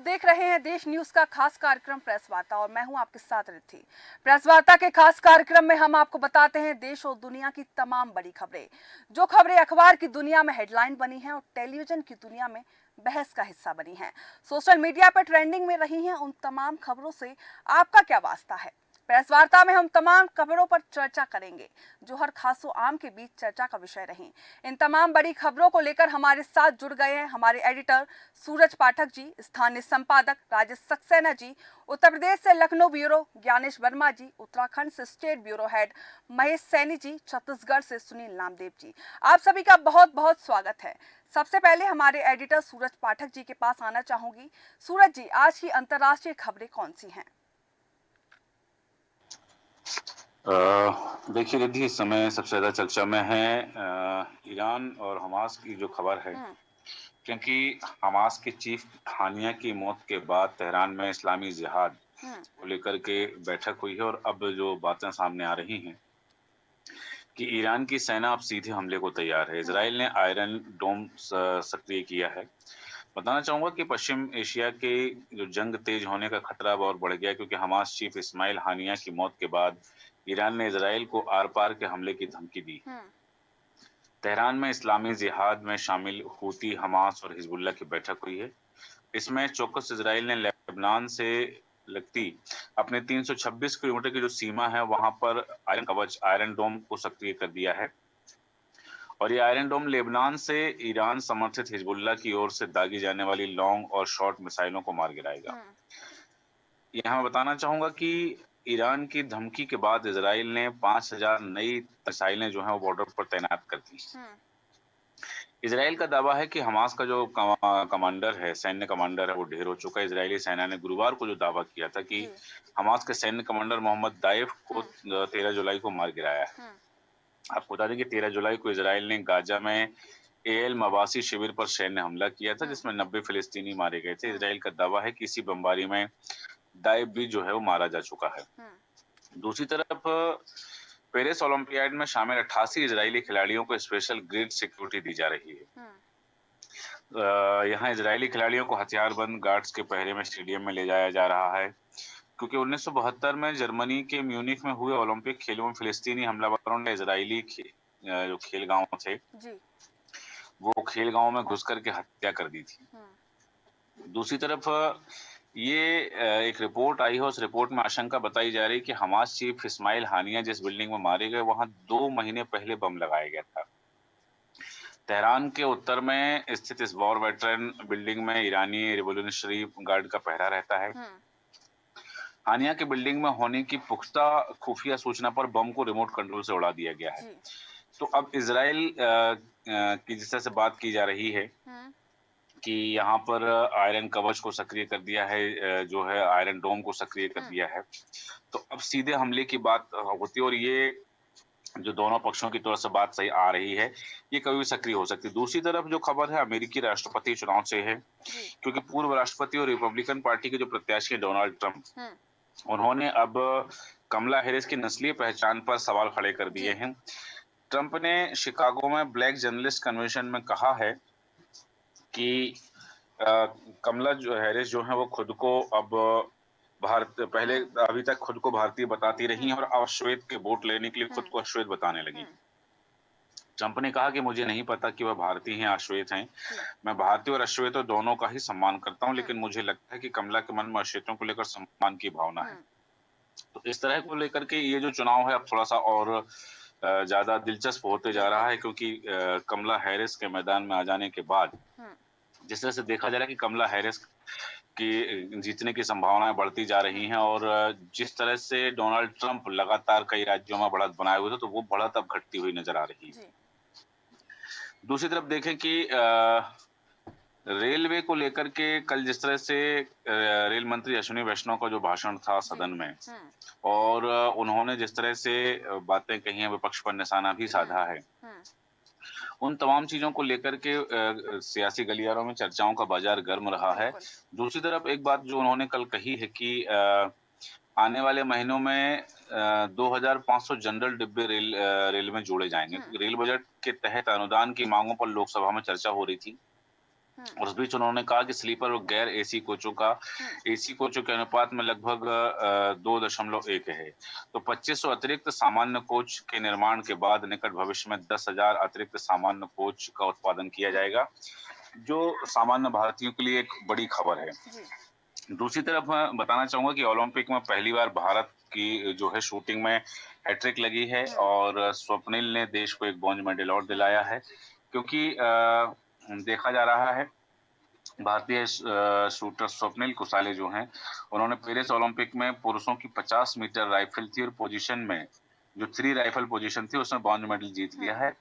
देख रहे हैं देश न्यूज का खास कार्यक्रम प्रेस वार्ता और मैं हूं आपके साथ रिद्धि। प्रेस वार्ता के खास कार्यक्रम में हम आपको बताते हैं देश और दुनिया की तमाम बड़ी खबरें, जो खबरें अखबार की दुनिया में हेडलाइन बनी हैं और टेलीविजन की दुनिया में बहस का हिस्सा बनी हैं, सोशल मीडिया पर ट्रेंडिंग में रही हैं। उन तमाम खबरों से आपका क्या वास्ता है? प्रेस वार्ता में हम तमाम खबरों पर चर्चा करेंगे जो हर खासो आम के बीच चर्चा का विषय रही। इन तमाम बड़ी खबरों को लेकर हमारे साथ जुड़ गए हैं हमारे एडिटर सूरज पाठक जी, स्थानीय संपादक राजेश सक्सेना जी, उत्तर प्रदेश से लखनऊ ब्यूरो ज्ञानेश वर्मा जी, उत्तराखंड से state bureau head Mahesh Saini ji, Chhattisgarh से सुनील नामदेव जी। आप सभी का बहुत बहुत स्वागत है। सबसे पहले हमारे एडिटर सूरज पाठक जी के पास आना चाहूंगी। सूरज जी, आज की अंतर्राष्ट्रीय खबरें कौन सी हैं? देखिए रिद्धि, इस समय सबसे ज्यादा चर्चा में है ईरान और हमास की जो खबर है, क्योंकि हमास के चीफ हानिया की मौत के बाद तेहरान में इस्लामी जिहाद को लेकर के बैठक हुई है और अब जो बातें सामने आ रही हैं कि ईरान की सेना अब सीधे हमले को तैयार है। इजराइल ने आयरन डोम सक्रिय किया है। बताना चाहूंगा कि पश्चिम एशिया के जो जंग तेज होने का खतरा अब और बढ़ गया, क्योंकि हमास चीफ इस्माइल हानिया की मौत के बाद ईरान ने इजराइल को आर पार के हमले की धमकी दी। तेहरान में इस्लामी जिहाद में शामिल हूती, हमास और हिजबुल्लाह की बैठक हुई है। इसमें चौकस इजराइल ने लेबनान से लगती अपने 326 किलोमीटर की जो सीमा है वहां पर आयरन कवच, आयरन डोम को सक्रिय कर दिया है और ये आयरन डोम लेबनान से ईरान समर्थित हिजबुल्लाह की ओर से दागी जाने वाली लॉन्ग और शॉर्ट मिसाइलों को मार गिराएगा। यहाँ मैं बताना चाहूंगा कि ईरान की धमकी के बाद इजराइल ने 5000 नई मिसाइलें जो हैं वो बॉर्डर पर तैनात कर दी। इजराइल का दावा है कि हमास का जो कमांडर है, सैन्य कमांडर है, वो ढेर हो चुका है। इजरायली सेना ने गुरुवार को जो दावा किया था कि हमास के सैन्य कमांडर मोहम्मद दाइफ को 13 जुलाई को मार गिराया है। आपको बता दें कि 13 जुलाई को इजराइल ने गाजा में एल मवासी शिविर पर सैन्य हमला किया था, जिसमें 90 फिलिस्तीनी मारे गए थे। इजराइल का दावा है कि इसी बमबारी में दाइफ भी जो है वो मारा जा चुका है। दूसरी तरफ पेरिस ओलंपियाड में शामिल 88 इजरायली खिलाड़ियों को स्पेशल ग्रेड सिक्योरिटी दी जा रही है। यहाँ इजरायली खिलाड़ियों को हथियारबंद गार्ड्स के पहरे में स्टेडियम में ले जाया जा रहा है, क्योंकि 1972 में जर्मनी के म्यूनिख में हुए ओलंपिक खेलों में फिलिस्तीनी हमलावरों ने इजरायली जो खेल गांव थे वो खेल गांव में घुस करके हत्या कर दी थी। दूसरी तरफ ये एक रिपोर्ट आई है, उस रिपोर्ट में आशंका बताई जा रही है कि हमास चीफ इस्माइल हानिया जिस बिल्डिंग में मारे गए वहां 2 महीने पहले बम लगाया गया था। तेहरान के उत्तर में स्थित इस वॉर वेटरन बिल्डिंग में ईरानी रिवोल्यूशनरी गार्ड का पहरा रहता है। हानिया के बिल्डिंग में होने की पुख्ता खुफिया सूचना पर बम को रिमोट कंट्रोल से उड़ा दिया गया है। तो अब इजराइल की जिस तरह से बात की जा रही है कि यहाँ पर आयरन कवच को सक्रिय कर दिया है, जो है आयरन डोम को सक्रिय कर दिया है, तो अब सीधे हमले की बात होती है और ये जो दोनों पक्षों की तरफ से बात सही आ रही है, ये कभी भी सक्रिय हो सकती है। दूसरी तरफ जो खबर है अमेरिकी राष्ट्रपति चुनाव से है, क्योंकि पूर्व राष्ट्रपति और रिपब्लिकन पार्टी के जो प्रत्याशी है डोनाल्ड ट्रंप, उन्होंने अब कमला हैरिस की नस्लीय पहचान पर सवाल खड़े कर दिए हैं। ट्रंप ने शिकागो में ब्लैक जर्नलिस्ट कन्वेंशन में कहा है कि कमला जो हैरिस जो है वो खुद को अब भारत पहले अभी तक खुद को भारतीय बताती रही हैं और अश्वेत के वोट लेने के लिए खुद को अश्वेत बताने लगी। ट्रंप ने कहा कि मुझे नहीं पता कि वह भारतीय हैं, अश्वेत हैं। मैं भारतीय और अश्वेत दोनों का ही सम्मान करता हूं, लेकिन मुझे लगता है कि कमला के मन में अश्वेतों को लेकर सम्मान की भावना है। तो इस तरह को लेकर के ये जो चुनाव है अब थोड़ा सा और ज्यादा दिलचस्प होते जा रहा है, क्योंकि कमला हैरिस के मैदान में आ जाने के बाद जिस तरह से देखा जा रहा है कि कमला हैरिस की जीतने की संभावनाएं बढ़ती जा रही हैं और जिस तरह से डोनाल्ड ट्रंप लगातार कई राज्यों में बढ़त बनाए हुए थे, तो वो बढ़त अब घटती हुई नजर आ रही है। दूसरी तरफ देखें कि रेलवे को लेकर के कल जिस तरह से रेल मंत्री अश्विनी वैष्णव का जो भाषण था सदन में, और उन्होंने जिस तरह से बातें कही हैं, विपक्ष पर निशाना भी साधा है, उन तमाम चीजों को लेकर के सियासी गलियारों में चर्चाओं का बाजार गर्म रहा है। दूसरी तरफ एक बात जो उन्होंने कल कही है कि आने वाले महीनों में 2500 जनरल डिब्बे रेल में जोड़े जाएंगे। रेल बजट के तहत अनुदान की मांगों पर लोकसभा में चर्चा हो रही थी। और उस बीच उन्होंने कहा कि स्लीपर और गैर एसी कोचों का एसी कोचों के अनुपात में लगभग 2.1 है। तो 2500 अतिरिक्त सामान्य कोच के निर्माण के बाद निकट भविष्य में 10,000 अतिरिक्त सामान्य कोच का उत्पादन किया जाएगा, जो सामान्य भारतीयों के लिए एक बड़ी खबर है। जी। दूसरी तरफ मैं बताना चाहूंगा कि ओलंपिक में पहली बार भारत की जो है शूटिंग में हैट्रिक लगी है और स्वप्निल ने देश को एक ब्रॉन्ज मेडल और दिलाया है, क्योंकि देखा जा रहा है भारतीय शूटर स्वप्निल कुसाले जो हैं, उन्होंने पेरिस ओलंपिक में पुरुषों की 50 मीटर राइफल थी और पोजीशन में जो 3 राइफल पोजीशन थी उसमें ब्रॉन्ज मेडल जीत लिया है।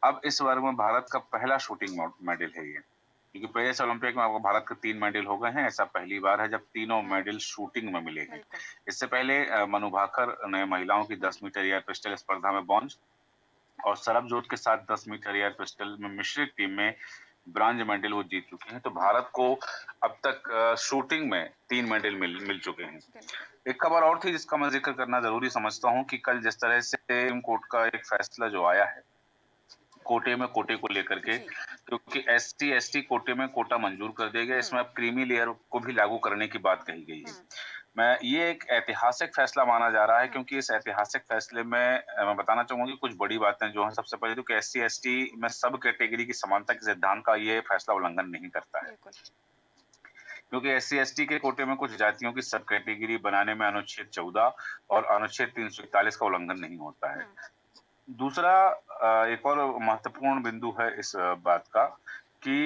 अब इस वर्ग में भारत का पहला शूटिंग मेडल है ये, क्योंकि पेरिस ओलंपिक में आपको भारत के 3 मेडल हो गए हैं। ऐसा पहली बार है जब तीनों मेडल शूटिंग में मिले हैं। इससे पहले मनु भाकर ने महिलाओं की 10 मीटर एयर पिस्टल स्पर्धा में ब्रॉन्ज और सरबजोत के साथ 10 मीटर एयर पिस्टल में मिश्रित टीम में ब्रॉन्ज मेडल वो जीत चुके हैं। तो भारत को अब तक शूटिंग में 3 मेडल मिल चुके हैं। एक खबर और थी जिसका मैं जिक्र करना जरूरी समझता हूं कि कल जिस तरह से सुप्रीम कोर्ट का एक फैसला जो आया है कोटे को लेकर के, क्योंकि ST/ST कोटे में कोटा मंजूर कर दिया गया, इसमें अब क्रीमी लेयर को भी लागू करने की बात कही गई है। मैं ये एक ऐतिहासिक फैसला माना जा रहा है, क्योंकि इस ऐतिहासिक फैसले में मैं बताना चाहूंगा कि कुछ बड़ी बातें जो हैं। सबसे पहले तो कि SC/ST में सब कैटेगरी की समानता के सिद्धांत का ये फैसला उल्लंघन नहीं करता है, क्योंकि SC/ST के कोटे में कुछ जातियों की सब कैटेगरी बनाने में अनुच्छेद 14 और अनुच्छेद 341 का उल्लंघन नहीं होता है। दूसरा एक और महत्वपूर्ण बिंदु है इस बात का कि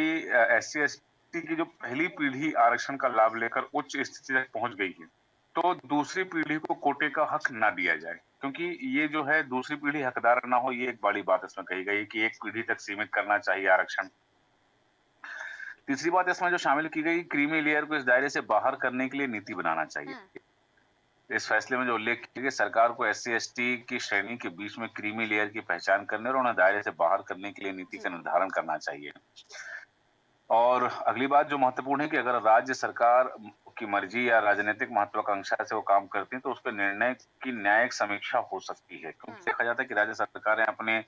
SC/ST की जो पहली पीढ़ी आरक्षण का लाभ लेकर उच्च स्थिति तक पहुंच गई है, तो दूसरी पीढ़ी को कोटे का हक ना दिया जाए, क्योंकि ये जो है दूसरी पीढ़ी हकदार ना हो, ये एक बड़ी बात इसमें कही गई कि एक पीढ़ी तक सीमित करना चाहिए आरक्षण। तीसरी बात इसमें जो शामिल की गई, क्रीमी लेयर को इस दायरे से बाहर करने के लिए नीति बनाना चाहिए। इस फैसले में जो उल्लेख किया गया, सरकार को SC/ST की श्रेणी के बीच में क्रीमी लेयर की पहचान करने और उन्हें दायरे से बाहर करने के लिए नीति का निर्धारण करना चाहिए। और अगली बात जो महत्वपूर्ण है कि अगर राज्य सरकार की मर्जी या राजनीतिक महत्वाकांक्षा से वो काम करती है, तो उस पर निर्णय की न्यायिक समीक्षा हो सकती है, क्योंकि देखा जाता है कि राज्य सरकारें अपने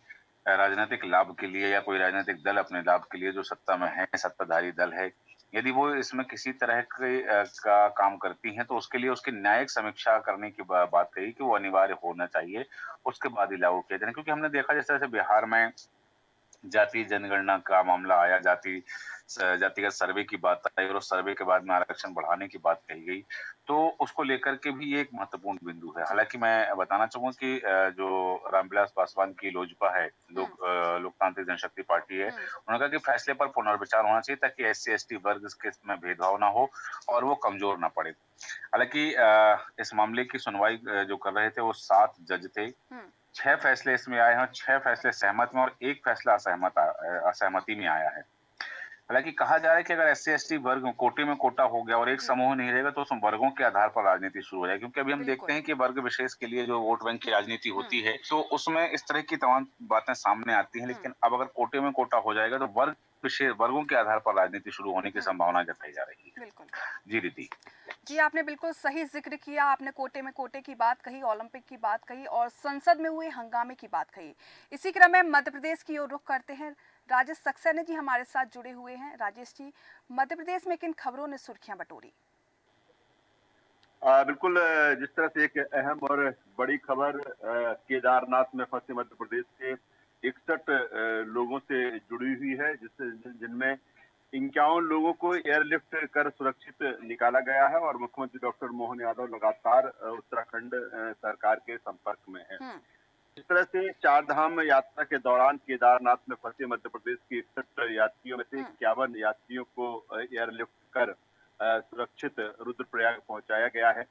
राजनीतिक लाभ के लिए या कोई राजनीतिक दल अपने लाभ के लिए जो सत्ता में है, सत्ताधारी दल है, यदि वो इसमें किसी तरह के का काम करती हैं, तो उसके लिए उसकी न्यायिक समीक्षा करने की बात कही कि वो अनिवार्य होना चाहिए, उसके बाद ही लागू किया जाए। क्योंकि हमने देखा जिस तरह से बिहार में जातीय जनगणना का मामला आया, जातिगत सर्वे की बात आई और उस सर्वे के बाद में आरक्षण बढ़ाने की बात कही गई, तो उसको लेकर के भी ये एक महत्वपूर्ण बिंदु है। हालांकि मैं बताना चाहूंगा कि जो रामविलास पासवान की लोजपा है, लोकतांत्रिक जनशक्ति पार्टी है, उन्होंने कहा कि फैसले पर पुनर्विचार होना चाहिए ताकि SC/ST वर्ग के में भेदभाव ना हो और वो कमजोर ना पड़े। हालांकि इस मामले की सुनवाई जो कर रहे थे वो 7 जज थे। 6 फैसले इसमें आए हैं और 6 फैसले सहमत में और 1 फैसला असहमति में आया है। हालांकि कहा जा रहा है कि अगर SC/ST वर्ग कोटे में कोटा हो गया और एक समूह नहीं रहेगा, तो उस वर्गों के आधार पर राजनीति शुरू हो जाएगी, क्योंकि अभी हम देखते हैं कि वर्ग विशेष के लिए जो वोट बैंक की राजनीति होती है, तो उसमें इस तरह की तमाम बातें सामने आती हैं। लेकिन अब अगर कोटे में कोटा हो जाएगा, तो वर्गों के आधार पर राजनीति शुरू होने की संभावना जताई जा रही है। जी रिद्धि। जी, आपने बिल्कुल सही ज़िक्र किया। आपने कोटे में कोटे की बात कही, ओलंपिक की बात कही और संसद में हुए हंगामे की बात कही। इसी क्रम में मध्य प्रदेश की ओर रुख करते हैं। राजेश सक्सेना जी हमारे साथ जुड़े हुए हैं। राजेश जी, मध्य प्रदेश में किन खबरों ने सुर्खियां बटोरी? बिल्कुल, जिस तरह से एक अहम और बड़ी खबर केदारनाथ में फंसे मध्य प्रदेश के 61 लोगों से जुड़ी हुई है, जिनमें 51 लोगों को एयरलिफ्ट कर सुरक्षित निकाला गया है और मुख्यमंत्री डॉक्टर मोहन यादव लगातार उत्तराखंड सरकार के संपर्क में है। इस तरह से चार धाम यात्रा के दौरान केदारनाथ में फंसे मध्य प्रदेश के 61 यात्रियों में से 51 यात्रियों को एयरलिफ्ट कर सुरक्षित रुद्रप्रयाग पहुंचाया गया है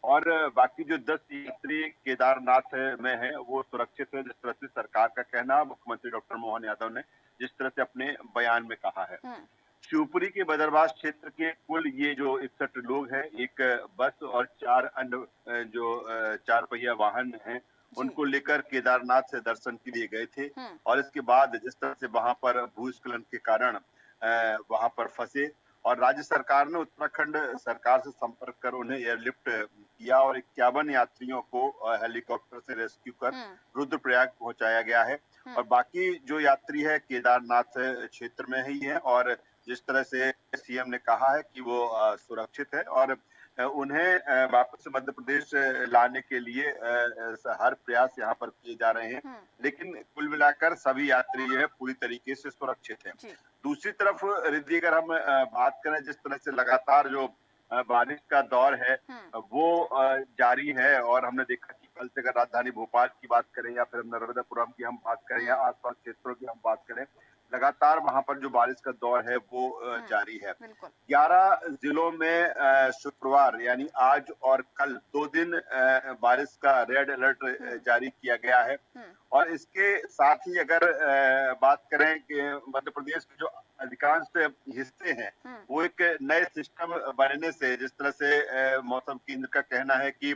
और बाकी जो 10 यात्री केदारनाथ में है वो सुरक्षित है, जिस तरह से सरकार का कहना मुख्यमंत्री डॉक्टर मोहन यादव ने जिस तरह से अपने बयान में कहा है। शिवपुरी के बदरवास क्षेत्र के कुल ये जो 61 लोग हैं, एक बस और 4 अन्य जो 4 पहिया वाहन हैं, उनको लेकर केदारनाथ से दर्शन के लिए गए थे और इसके बाद जिस तरह से वहां पर भूस्खलन के कारण वहां पर फंसे और राज्य सरकार ने उत्तराखंड सरकार से संपर्क कर उन्हें एयरलिफ्ट किया और 51 यात्रियों को हेलीकॉप्टर से रेस्क्यू कर रुद्रप्रयाग पहुंचाया गया है और बाकी जो यात्री है केदारनाथ क्षेत्र में ही है और जिस तरह से सीएम ने कहा है कि वो सुरक्षित है और उन्हें वापस मध्य प्रदेश लाने के लिए हर प्रयास यहाँ पर किए जा रहे हैं। लेकिन कुल मिलाकर सभी यात्री जो है पूरी तरीके से सुरक्षित हैं। जी। दूसरी तरफ रिद्धि, अगर हम बात करें जिस तरह से लगातार जो बारिश का दौर है वो जारी है और हमने देखा कि कल से अगर राजधानी भोपाल की बात करें या फिर नर्मदापुरम की हम बात करें या आसपास क्षेत्रों की हम बात करें, लगातार वहां पर जो बारिश का दौर है वो जारी है। बिल्कुल। 11 जिलों में शुक्रवार यानी आज और कल 2 दिन बारिश का रेड अलर्ट जारी किया गया है। और इसके साथ ही अगर बात करें कि मध्य प्रदेश के जो अधिकांश हिस्से हैं वो एक नए सिस्टम बनने से, जिस तरह से मौसम केंद्र का कहना है कि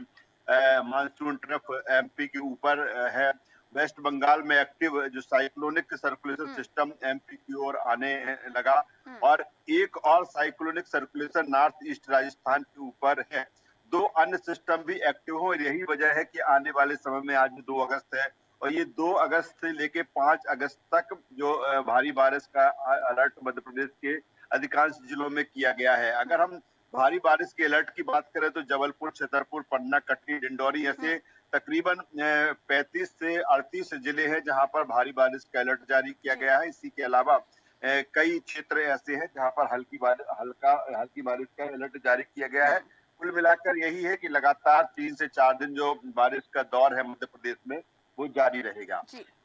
मानसून ट्रफ एमपी के ऊपर है, वेस्ट बंगाल में एक्टिव जो साइक्लोनिक सर्कुलेशन सिस्टम एमपी की ओर आने लगा और एक और cyclonic circulation north east Rajasthan के ऊपर है। 2 अन्य सिस्टम भी एक्टिव हो, यही वजह है कि आने वाले समय में, आज 2 अगस्त है और ये 2 अगस्त से लेके 5 अगस्त तक जो भारी बारिश का अलर्ट मध्य प्रदेश के अधिकांश जिलों में किया गया है। अगर हम भारी बारिश के अलर्ट की बात करें तो जबलपुर, छतरपुर, पन्ना, कटनी, डिंडौरी ऐसे तकरीबन 35 से 38 जिले हैं जहां पर भारी बारिश का अलर्ट जारी किया गया है। इसी के अलावा कई क्षेत्र ऐसे हैं जहां पर हल्की बारिश का अलर्ट जारी किया गया है। कुल मिलाकर यही है कि लगातार 3 से 4 दिन जो बारिश का दौर है मध्य प्रदेश में वो जारी रहेगा।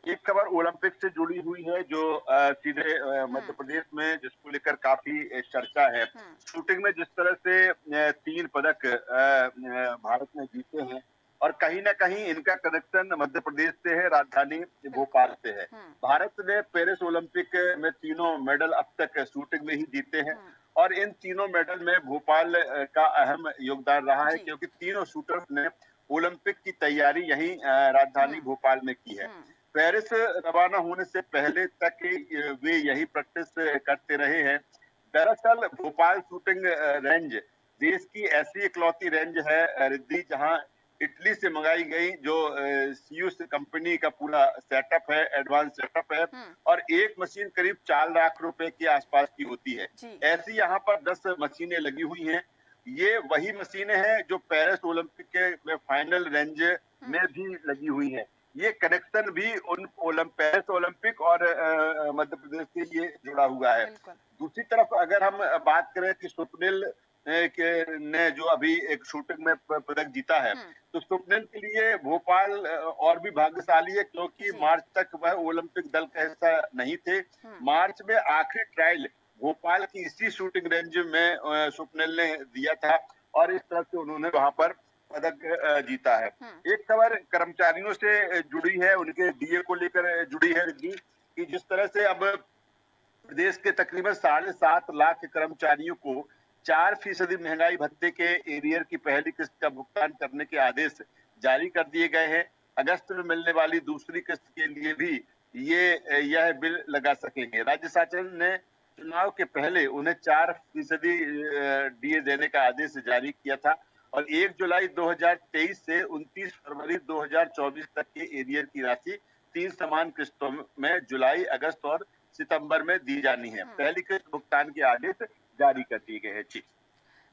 एक खबर ओलंपिक से जुड़ी हुई है जो सीधे मध्य प्रदेश में, जिसको लेकर काफी चर्चा है। शूटिंग में जिस तरह से 3 पदक भारत ने जीते हैं और कहीं ना कहीं इनका कनेक्शन मध्य प्रदेश से है, राजधानी भोपाल से है। भारत ने पेरिस ओलंपिक में तीनों मेडल अब तक शूटिंग में ही जीते हैं और इन तीनों मेडल में भोपाल का अहम योगदान रहा है, क्योंकि तीनों शूटर्स ने ओलंपिक की तैयारी यहीं राजधानी भोपाल में की है। पेरिस रवाना होने से पहले तक वे यही प्रैक्टिस करते रहे हैं। दरअसल भोपाल शूटिंग रेंज देश की ऐसी इकलौती रेंज है रिद्धि, जहां इटली से मंगाई गई जो सीयूस कंपनी का पूरा सेटअप है, एडवांस सेटअप है और एक मशीन करीब 4 लाख रुपए के आसपास की होती है। ऐसी यहाँ पर 10 मशीनें लगी हुई हैं। ये वही मशीनें हैं जो पेरिस ओलंपिक के फाइनल रेंज में भी लगी हुई हैं। ये कनेक्शन भी उन पेरिस ओलंपिक और मध्य प्रदेश से ये जुड़ा हुआ है। दूसरी तरफ अगर हम बात करें कि स्वप्निल ने जो अभी एक शूटिंग में पदक जीता है, तो स्वप्निल के लिए भोपाल और भी भाग्यशाली है, क्योंकि मार्च तक वह ओलंपिक दल का हिस्सा नहीं थे। मार्च में आखिरी ट्रायल भोपाल की इसी शूटिंग रेंज में स्वप्निल ने दिया था और इस तरह से उन्होंने वहां पर पदक जीता है। एक खबर कर्मचारियों से जुड़ी है, उनके डीए को लेकर जुड़ी है कि जिस तरह से अब प्रदेश के तकरीबन 7.5 लाख कर्मचारियों को 4% महंगाई भत्ते के एरियर की पहली किस्त का भुगतान करने के आदेश जारी कर दिए गए हैं। अगस्त में मिलने वाली दूसरी किस्त के लिए भी यह बिल लगा सकेंगे। राज्य शासन ने चुनाव के पहले उन्हें 4% डीए देने का आदेश जारी किया था और 1 जुलाई 2023 से 29 फरवरी 2024 तक के एरियर की राशि 3 समान किस्तों में जुलाई, अगस्त और सितंबर में दी जानी है। पहली किस्त भुगतान के आदेश जारी कर दिए गए हैं।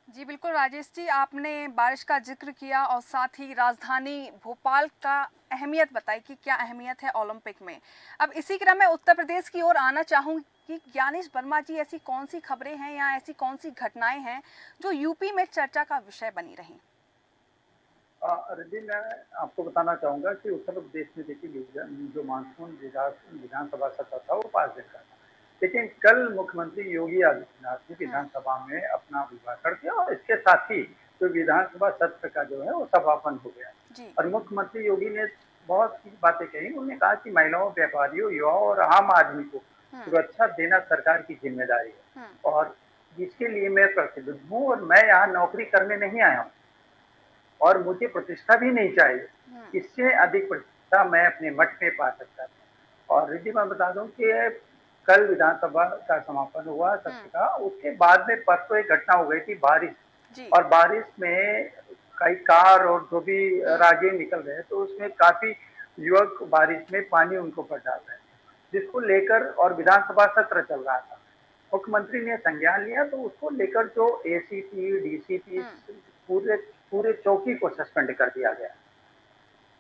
जी बिल्कुल राजेश जी, आपने बारिश का जिक्र किया और साथ ही राजधानी भोपाल का अहमियत बताई कि क्या अहमियत है ओलंपिक में। अब इसी क्रम में उत्तर प्रदेश की ओर आना चाहूँगी कि ज्ञानेश वर्मा जी, ऐसी कौन सी खबरें हैं या ऐसी कौन सी घटनाएं हैं जो यूपी में चर्चा का विषय बनी रही? रिद्धि, मैं आपको बताना चाहूंगा कि उत्तर प्रदेश में देखिए जो मानसून विधानसभा सत्र था वो 5 दिन का था, लेकिन कल मुख्यमंत्री योगी आदित्यनाथ ने विधानसभा में अपना अभिभाषण किया और इसके साथ ही जो विधानसभा सत्र का जो है वो समापन हो गया। और मुख्यमंत्री योगी ने बहुत सी बातें कही। उन्होंने कहा कि महिलाओं, व्यापारियों, युवाओं और आम आदमी को सुरक्षा देना सरकार की जिम्मेदारी है और जिसके लिए मैं प्रतिबद्ध हूँ और मैं यहाँ नौकरी करने नहीं आया हूँ और मुझे प्रतिष्ठा भी नहीं चाहिए। इससे अधिक प्रतिष्ठा मैं अपने मठ में पा सकता था। और रिद्धि, मैं बता दूं कि कल विधानसभा का समापन हुआ सत्र का, उसके बाद में परसों एक घटना हो गई थी बारिश, और बारिश में कई कार और जो भी राहगीर निकल रहे तो उसमें काफी युवक बारिश में पानी उनको पर डाल रहे थे, जिसको लेकर और विधानसभा सत्र चल रहा था। मुख्यमंत्री ने संज्ञान लिया तो उसको लेकर जो एसीपी, डीसीपी पूरे पूरे चौकी को सस्पेंड कर दिया गया।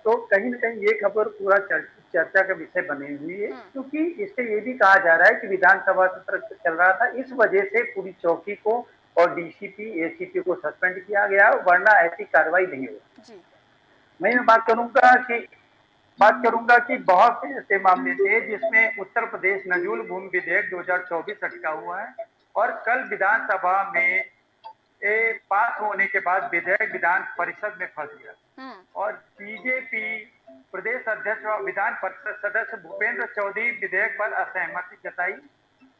तो कहीं न कहीं ये खबर पूरा चर्चा का विषय बनी हुई है, क्योंकि इससे ये भी कहा जा रहा है कि विधानसभा सत्र चल रहा था, इस वजह से पूरी चौकी को और डीसीपी, एसीपी को सस्पेंड किया गया, वरना ऐसी कार्रवाई नहीं हुई। मैं बात करूंगा कि बहुत से ऐसे मामले थे जिसमें उत्तर प्रदेश नजूल भूमि विधेयक 2024 अटका हुआ है और कल विधानसभा में पास होने के बाद विधेयक विधान परिषद में फंस गया और बीजेपी प्रदेश अध्यक्ष व विधान परिषद सदस्य भूपेंद्र चौधरी विधेयक पर असहमति जताई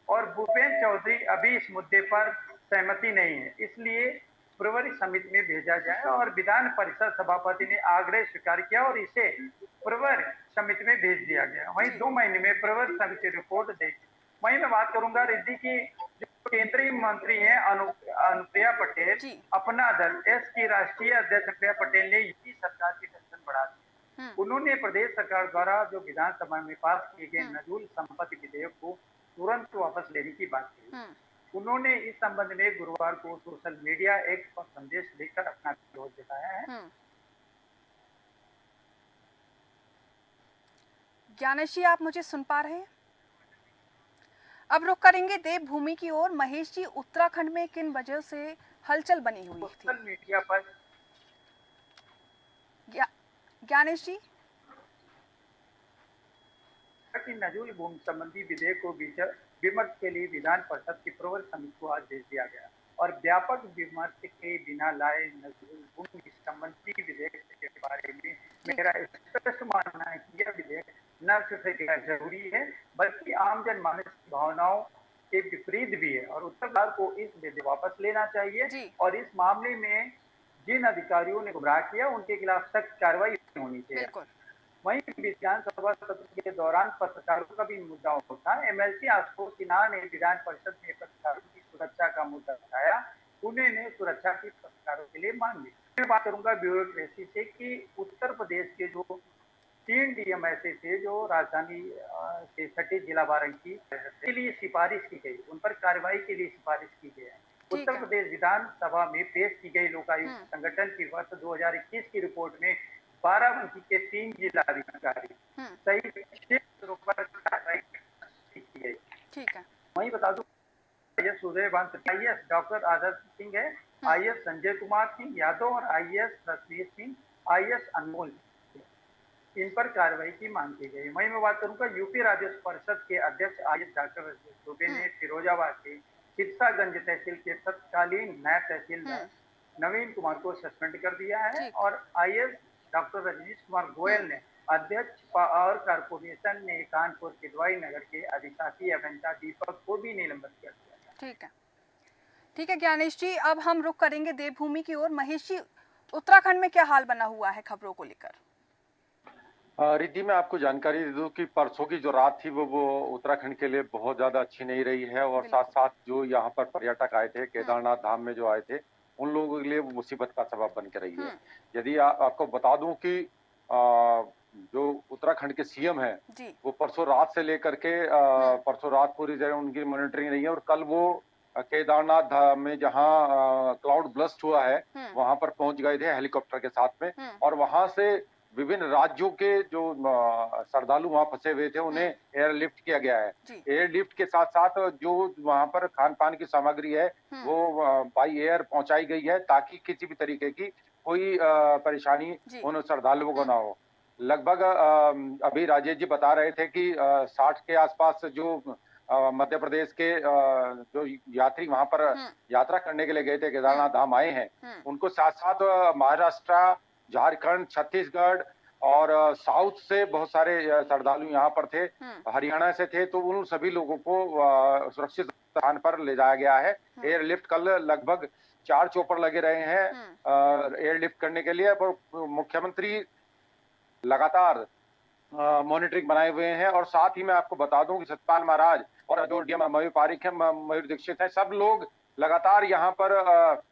और भूपेंद्र चौधरी अभी इस मुद्दे पर सहमति नहीं है, इसलिए प्रवरी समिति में भेजा जाए और विधान परिषद सभापति ने आग्रह स्वीकार किया और इसे प्रवर समिति में भेज दिया गया। वहीं 2 महीने में प्रवर समिति रिपोर्ट देगी। वहीं मैं बात करूंगा रिद्धि की जो केंद्रीय मंत्री हैं अनुप्रिया पटेल, अपना दल एस की राष्ट्रीय अध्यक्ष अनुप्रिया पटेल ने यूपी सरकार की टेंशन बढ़ा दी। उन्होंने प्रदेश सरकार द्वारा जो विधानसभा में पास किए गए नजूल संपत्ति विधेयक को तुरंत वापस लेने की बात की। उन्होंने इस संबंध में गुरुवार को सोशल मीडिया एक्स पर संदेश देकर अपना विरोध जताया है। ज्ञानेश जी, आप मुझे सुन पा रहे हैं? अब रुख करेंगे देवभूमि की ओर। महेश जी, उत्तराखंड में किन वजह से हलचल बनी हुई थी? सोशल मीडिया पर ज्ञानेश जी, नजूल भूमि संबंधी विधेयक को विमर्श के लिए विधान परिषद की प्रवर समिति को आज भेज दिया गया और व्यापक विमर्श के बिना लाए नजूल भूमि संबंधी विधेयक के बारे में मेरा स्पष्ट मानना है कि यह विधेयक न सिर्फ जरूरी है बल्कि आम जनमानस की भावनाओं के विपरीत भी है और उत्तर सरकार को इस विधेयक वापस लेना चाहिए और इस मामले में जिन अधिकारियों ने गुमराह किया उनके खिलाफ सख्त कार्रवाई होनी चाहिए। वहीं विधानसभा सत्र के दौरान पत्रकारों का भी मुद्दा उठा। एमएलसी आशुतोष सिन्हा ने विधान परिषद में पत्रकारों की सुरक्षा का मुद्दा उठाया। उन्होंने सुरक्षा की पत्रकारों के लिए मांग ली। मैं बात करूंगा ब्यूरोक्रेसी से कि उत्तर प्रदेश के जो 3 डीएम ऐसे थे जो राजधानी से सटे जिला वारंगी के लिए सिफारिश की गई, उन पर कार्रवाई के लिए सिफारिश की गई है। उत्तर प्रदेश विधानसभा में पेश की गई लोकायुक्त संगठन की वर्ष 2021 की रिपोर्ट में बाराबंकी के 3 जिलाधिकारी सहित 6 क्षेत्रों पर कार्रवाई की गई। ठीक है। वहीं बता दूं आईएएस सूर्यकांत, आईएएस डॉक्टर आदर्श सिंह है, आईएएस संजय कुमार सिंह यादव और आईएएस रणवीर सिंह, आईएएस अनमोल, इन पर कार्रवाई की मांग की गई। वहीं मैं बात करूंगा यूपी राजस्व परिषद के अध्यक्ष आईएएस डॉक्टर दुबे ने फिरोजाबाद के सिरसागंज तहसील के तत्कालीन नायब तहसीलदार नवीन कुमार को सस्पेंड कर दिया है और आईएएस डॉक्टर रजनीश कुमार गोयल ने अध्यक्ष पावर कारपोरेशन ने कानपुर के दवाई नगर के अधिशासी अभियंता दीपक को भी निलंबित कर दिया। ठीक है ज्ञानेश जी, अब हम रुख करेंगे देवभूमि की ओर। महेश जी, उत्तराखंड में क्या हाल बना हुआ है खबरों को लेकर? रिद्धि, मैं आपको जानकारी दे दूं कि परसों की जो रात थी वो उत्तराखंड के लिए बहुत ज्यादा अच्छी नहीं रही है और साथ साथ जो यहाँ पर पर्यटक आए थे केदारनाथ धाम में जो आए थे उन लोगों के लिए वो मुसीबत का सबब बन के रही है। यदि आपको बता दूं कि जो उत्तराखंड के सीएम है वो परसों रात से लेकर के परसों रात पूरी तरह उनकी मॉनिटरिंग रही है और कल वो केदारनाथ धाम में जहाँ क्लाउड ब्लस्ट हुआ है वहां पर पहुंच गए थे हेलीकॉप्टर के साथ में और वहां से विभिन्न राज्यों के जो श्रद्धालु वहां फंसे हुए थे उन्हें एयरलिफ्ट किया गया है। एयरलिफ्ट के साथ साथ जो वहां पर खान पान की सामग्री है वो बाई एयर पहुंचाई गई है ताकि किसी भी तरीके की कोई परेशानी उन श्रद्धालुओं को ना हो। लगभग अभी राजेश जी बता रहे थे कि 60 के आसपास जो मध्य प्रदेश के जो यात्री वहां पर यात्रा करने के लिए गए थे केदारनाथ धाम आए हैं उनको साथ साथ महाराष्ट्र, झारखंड, छत्तीसगढ़ और साउथ से बहुत सारे श्रद्धालु यहाँ पर थे, हरियाणा से थे, तो उन सभी लोगों को सुरक्षित स्थान पर ले जाया गया है। एयरलिफ्ट कल लगभग 4 चॉपर लगे रहे हैं एयरलिफ्ट करने के लिए। मुख्यमंत्री लगातार मॉनिटरिंग बनाए हुए हैं और साथ ही मैं आपको बता दूं कि सतपाल महाराज और जो डीएम मयूर पारिक है, मयूर दीक्षित है, सब लोग लगातार यहाँ पर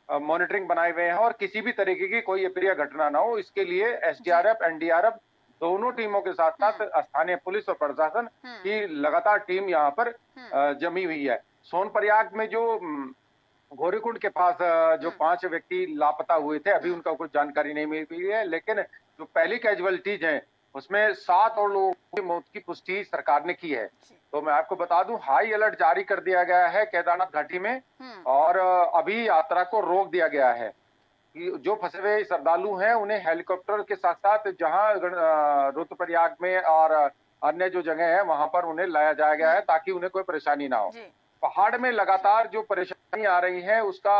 मॉनिटरिंग बनाए हुए हैं और किसी भी तरीके की कोई अप्रिय घटना ना हो इसके लिए एसडीआरएफ, एनडीआरएफ दोनों टीमों के साथ साथ स्थानीय पुलिस और प्रशासन की लगातार टीम यहाँ पर जमी हुई है। सोनप्रयाग में जो गौरीकुंड के पास जो 5 व्यक्ति लापता हुए थे, अभी उनका कुछ जानकारी नहीं मिल पाई है, लेकिन जो पहली कैजुअलिटीज हैं उसमें 7 और लोगों की मौत की पुष्टि सरकार ने की है। तो मैं आपको बता दूं, हाई अलर्ट जारी कर दिया गया है केदारनाथ घाटी में, और अभी यात्रा को रोक दिया गया है कि जो फंसे हुए श्रद्धालु हैं उन्हें हेलीकॉप्टर के साथ साथ जहां रुद्रप्रयाग में और अन्य जो जगह है वहां पर उन्हें लाया जाया गया है ताकि उन्हें कोई परेशानी ना हो। पहाड़ में लगातार जो परेशानी आ रही है उसका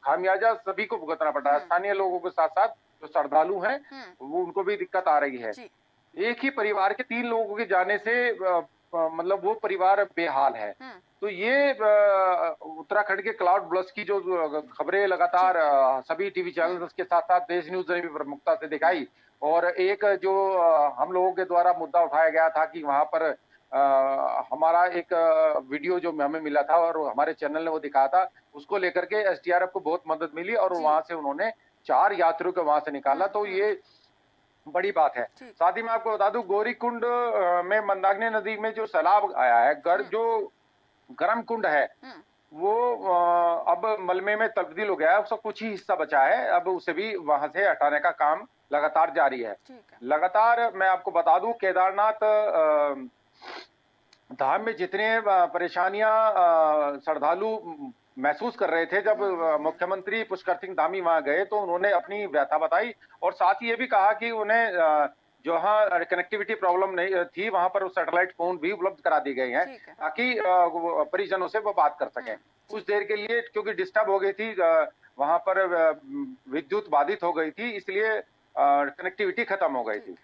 खामियाजा सभी को भुगतना पड़ रहा है, स्थानीय लोगों के साथ साथ जो श्रद्धालु हैं वो उनको भी दिक्कत आ रही है। एक ही परिवार के 3 लोगों के जाने से मतलब वो परिवार बेहाल है। तो ये उत्तराखंड के क्लाउड ब्लस्ट की जो खबरें लगातार सभी टीवी चैनल्स के साथ साथ देश न्यूज ने भी प्रमुखता से दिखाई, और एक जो हम लोगों के द्वारा मुद्दा उठाया गया था कि वहां पर हमारा एक वीडियो जो हमें मिला था और हमारे चैनल ने वो दिखाया था, उसको लेकर के एसडीआरएफ को बहुत मदद मिली और वहां से उन्होंने 4 यात्रियों को वहां से निकाला। तो ये बड़ी बात है। साथ ही मैं आपको बता दूं, गौरीकुंड में मंदाकिनी नदी में जो सैलाब आया है, जो गर्म कुंड है वो अब मलबे में तब्दील हो गया है, उसका कुछ ही हिस्सा बचा है, अब उसे भी वहां से हटाने का काम लगातार जारी है। लगातार मैं आपको बता दूं, केदारनाथ धाम में जितने परेशानियां श्रद्धालु महसूस कर रहे थे, जब मुख्यमंत्री पुष्कर सिंह धामी वहां गए तो उन्होंने अपनी व्यथा बताई और साथ ही ये भी कहा कि उन्हें जहाँ कनेक्टिविटी प्रॉब्लम नहीं थी वहां पर सैटेलाइट फोन भी उपलब्ध करा दी गए हैं ताकि परिजनों से वो बात कर सकें कुछ देर के लिए, क्योंकि डिस्टर्ब हो गई थी वहां पर, विद्युत बाधित हो गई थी, इसलिए कनेक्टिविटी खत्म हो गई थी।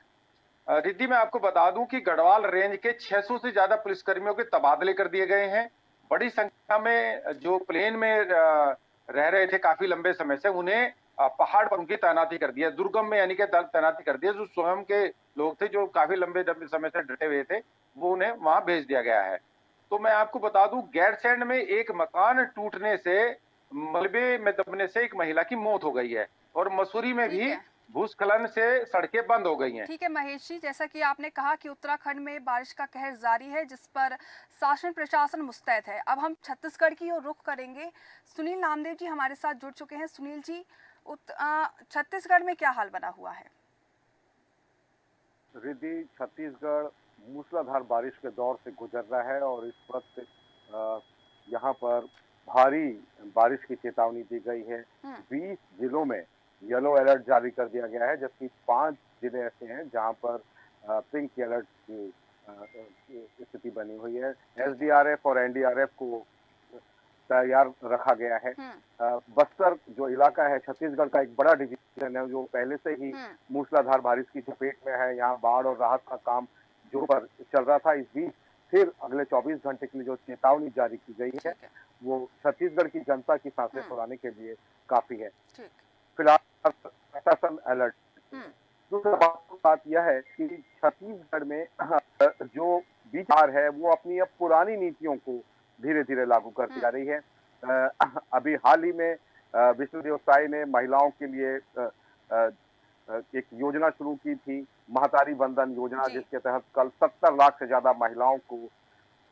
रिद्धि मैं आपको बता दूं कि गढ़वाल रेंज के 600 से ज्यादा पुलिसकर्मियों के तबादले कर दिए गए हैं। बड़ी संख्या में जो प्लेन में रह रहे थे काफी लंबे समय से, उन्हें पहाड़ पर उनकी तैनाती कर दिया, दुर्गम में यानी कि तैनाती कर दिया। जो स्वयं के लोग थे जो काफी लंबे समय से डटे हुए थे, वो उन्हें वहां भेज दिया गया है। तो मैं आपको बता दूं, गैरसैंण में एक मकान टूटने से, मलबे में दबने से एक महिला की मौत हो गई है और मसूरी में भी भूस्खलन से सड़कें बंद हो गई हैं। ठीक है महेश जी, जैसा कि आपने कहा कि उत्तराखंड में बारिश का कहर जारी है जिस पर शासन प्रशासन मुस्तैद है। अब हम छत्तीसगढ़ की ओर रुख करेंगे। सुनील नामदेव जी हमारे साथ जुड़ चुके हैं। सुनील जी, छत्तीसगढ़ में क्या हाल बना हुआ है? रिद्धि, छत्तीसगढ़ मूसलाधार बारिश के दौर से गुजर रहा है और इस वक्त यहाँ पर भारी बारिश की चेतावनी दी गई है। 20 जिलों में येलो अलर्ट जारी कर दिया गया है, जबकि 5 जिले ऐसे हैं जहां पर पिंक अलर्ट की स्थिति बनी हुई है। एसडीआरएफ और एनडीआरएफ को तैयार रखा गया है। बस्तर जो इलाका है छत्तीसगढ़ का एक बड़ा डिवीजन है जो पहले से ही मूसलाधार बारिश की चपेट में है। यहाँ बाढ़ और राहत का काम जोरों पर चल रहा था। इस बीच फिर अगले 24 घंटे के लिए जो चेतावनी जारी की गई है वो छत्तीसगढ़ की जनता की सांसें फुलाने के लिए काफी है। फिलहाल प्रशासन अलर्ट। दूसरा बात यह है कि छत्तीसगढ़ में जो बीजेपी है वो अपनी अब पुरानी नीतियों को धीरे धीरे लागू करती जा रही है। अभी हाल ही में विष्णुदेव साय ने महिलाओं के लिए एक योजना शुरू की थी, महतारी बंधन योजना, जिसके तहत कल 70 लाख से ज्यादा महिलाओं को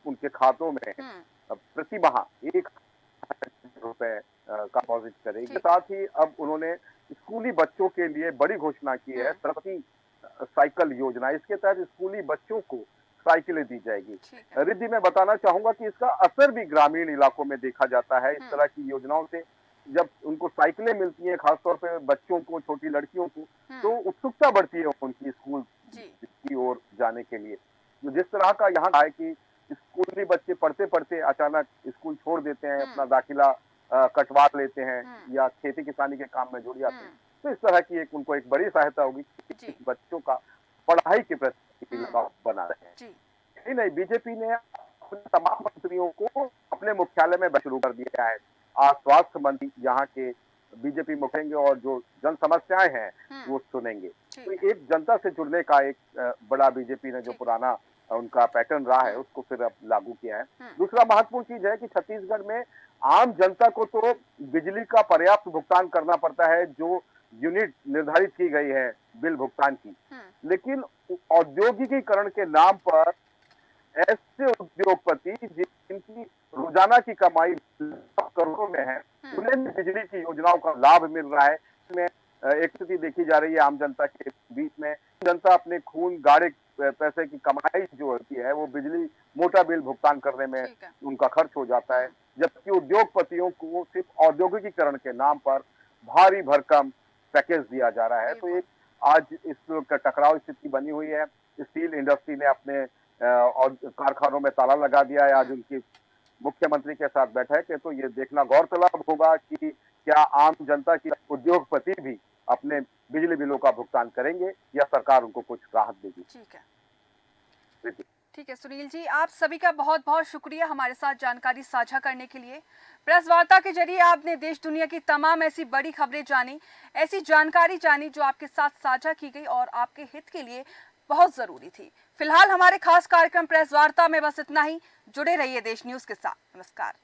उनके खातों में प्रति माह 1,000 रुपए का डिपॉजिट करेगी। साथ ही अब उन्होंने स्कूली बच्चों के लिए बड़ी घोषणा की है, प्रति साइकिल योजना। इसके तहत स्कूली बच्चों को साइकिलें दी जाएगी। रिद्धि मैं बताना चाहूंगा कि इसका असर भी ग्रामीण इलाकों में देखा जाता है। इस तरह की योजनाओं से जब उनको साइकिलें मिलती हैं, खासतौर पे बच्चों को, छोटी लड़कियों को, तो उत्सुकता बढ़ती है उनकी स्कूल की ओर जाने के लिए। तो जिस तरह का यहाँ है कि स्कूली बच्चे पढ़ते पढ़ते अचानक स्कूल छोड़ देते हैं, अपना दाखिला कटवा लेते हैं या खेती किसानी के काम में जुड़ जाते हैं, तो इस तरह की उनको एक बड़ी सहायता होगी कि बच्चों का पढ़ाई के प्रति लगाव बना रहे हैं। नहीं, बीजेपी ने अपने तमाम मंत्रियों को अपने मुख्यालय में शुरू कर दिया है। आज स्वास्थ्य मंत्री यहाँ के बीजेपी मुखेंगे और जो जन समस्याएं हैं वो सुनेंगे। तो एक जनता से जुड़ने का एक बड़ा बीजेपी ने जो पुराना उनका पैटर्न रहा है उसको फिर अब लागू किया है। दूसरा महत्वपूर्ण चीज है कि छत्तीसगढ़ में आम जनता को तो बिजली का पर्याप्त भुगतान करना पड़ता है, जो यूनिट निर्धारित की गई है बिल भुगतान की, लेकिन औद्योगिकीकरण के नाम पर ऐसे उद्योगपति जिनकी रोजाना की कमाई करोड़ों में है, उन्हें भी बिजली की योजनाओं का लाभ मिल रहा है। इसमें एक स्थिति देखी जा रही है आम जनता के बीच में। जनता अपने खून गाड़े पैसे की कमाई जो होती है वो बिजली मोटा बिल भुगतान करने में उनका खर्च हो जाता है, जबकि उद्योगपतियों को सिर्फ औद्योगिकीकरण के नाम पर भारी भरकम पैकेज दिया जा रहा है। तो एक आज इस टकराव स्थिति बनी हुई है। स्टील इंडस्ट्री ने अपने कारखानों में ताला लगा दिया है। आज उनकी मुख्यमंत्री के साथ बैठक है, तो ये देखना गौरतलब होगा कि क्या आम जनता की उद्योगपति भी अपने बिजली बिलों का भुगतान करेंगे या सरकार उनको कुछ राहत देगी। ठीक है सुनील जी, आप सभी का बहुत बहुत शुक्रिया हमारे साथ जानकारी साझा करने के लिए। प्रेस वार्ता के जरिए आपने देश दुनिया की तमाम ऐसी बड़ी खबरें जानी, ऐसी जानकारी जानी जो आपके साथ साझा की गई और आपके हित के लिए बहुत जरूरी थी। फिलहाल हमारे खास कार्यक्रम प्रेस वार्ता में बस इतना ही। जुड़े रहिए देश न्यूज के साथ। नमस्कार।